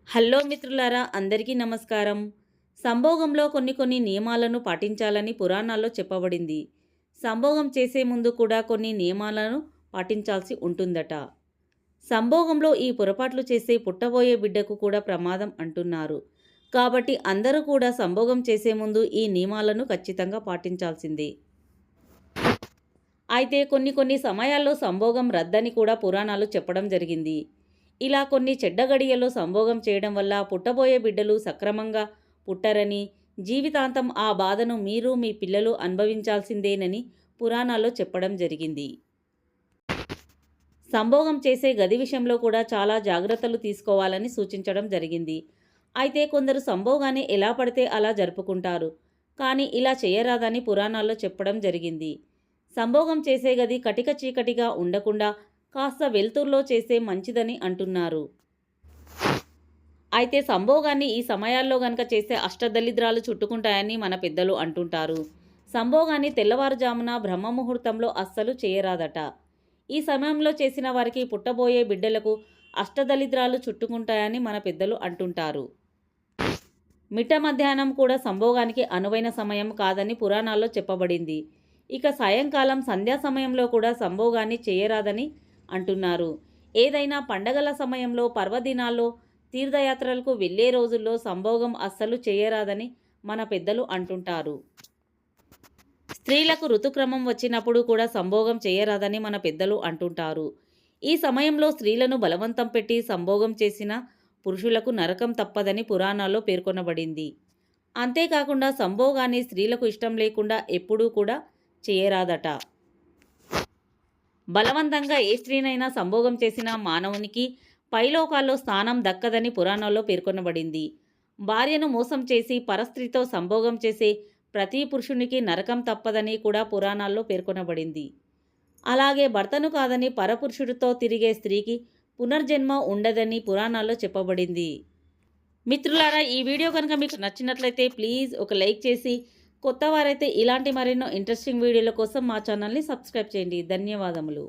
Hello మిత్రులారా, అందరికీ నమస్కారం. సంభోగంలో కొన్ని నియమాలను పాటించాలని పురాణాల్లో చెప్పబడింది. సంభోగం చేసే ముందు కూడా కొన్ని నియమాలను పాటించాల్సి ఉంటుందట. సంభోగంలో ఈ పొరపాట్లు చేసే పుట్టబోయే బిడ్డకు కూడా ప్రమాదం అంటున్నారు. కాబట్టి అందరూ కూడా సంభోగం చేసే ముందు ఈ నియమాలను ఖచ్చితంగా పాటించాల్సిందే. అయితే కొన్ని సమయాల్లో సంభోగం రద్దని కూడా పురాణాలు చెప్పడం జరిగింది. ఇలా కొన్ని చెడ్డ గడియల్లో సంభోగం చేయడం వల్ల పుట్టబోయే బిడ్డలు సక్రమంగా పుట్టరని, జీవితాంతం ఆ బాధను మీరు మీ పిల్లలు అనుభవించాల్సిందేనని పురాణాల్లో చెప్పడం జరిగింది. సంభోగం చేసే గది విషయంలో కూడా చాలా జాగ్రత్తలు తీసుకోవాలని సూచించడం జరిగింది. అయితే కొందరు సంభోగాన్ని ఎలా పడితే అలా జరుపుకుంటారు. కానీ ఇలా చేయరాదని పురాణాల్లో చెప్పడం జరిగింది. సంభోగం చేసే గది కటిక చీకటిగా ఉండకుండా కాస్త వెలుతురులో చేసే మంచిదని అంటున్నారు. అయితే సంభోగాన్ని ఈ సమయాల్లో గనక చేస్తే అష్టదళిద్రాలు చుట్టుకుంటాయని మన పెద్దలు అంటుంటారు. సంభోగాన్ని తెల్లవారుజామున బ్రహ్మముహూర్తంలో అస్సలు చేయరాదట. ఈ సమయంలో చేసిన వారికి పుట్టబోయే బిడ్డలకు అష్టదళిద్రాలు చుట్టుకుంటాయని మన పెద్దలు అంటుంటారు. మిట్ట మధ్యాహ్నం కూడా సంభోగానికి అనువైన సమయం కాదని పురాణాల్లో చెప్పబడింది. ఇక సాయంకాలం సంధ్యా సమయంలో కూడా సంభోగాన్ని చేయరాదని అంటున్నారు. ఏదైనా పండగల సమయంలో, పర్వదినాల్లో, తీర్థయాత్రలకు వెళ్ళే రోజుల్లో సంభోగం అస్సలు చేయరాదని మన పెద్దలు అంటుంటారు. స్త్రీలకు ఋతుక్రమం వచ్చినప్పుడు కూడా సంభోగం చేయరాదని మన పెద్దలు అంటుంటారు. ఈ సమయంలో స్త్రీలను బలవంతం పెట్టి సంభోగం చేసిన పురుషులకు నరకం తప్పదని పురాణాల్లో పేర్కొనబడింది. అంతేకాకుండా సంభోగాన్ని స్త్రీలకు ఇష్టం లేకుండా ఎప్పుడూ కూడా చేయరాదట. బలవంతంగా ఏ స్త్రీనైనా సంభోగం చేసిన మానవునికి పైలోకాల్లో స్థానం దక్కదని పురాణాల్లో పేర్కొనబడింది. భార్యను మోసం చేసి పరస్త్రీతో సంభోగం చేసే ప్రతి పురుషునికి నరకం తప్పదని కూడా పురాణాల్లో పేర్కొనబడింది. అలాగే భర్తను కాదని పరపురుషుడితో తిరిగే స్త్రీకి పునర్జన్మ ఉండదని పురాణాల్లో చెప్పబడింది. మిత్రులారా, ఈ వీడియో కనుక మీకు నచ్చినట్లయితే ప్లీజ్ ఒక లైక్ చేసి, కొత్త వారైతే ఇలాంటి మరెన్నో ఇంట్రెస్టింగ్ వీడియోల కోసం మా ఛానల్ని సబ్స్క్రైబ్ చేయండి. ధన్యవాదములు.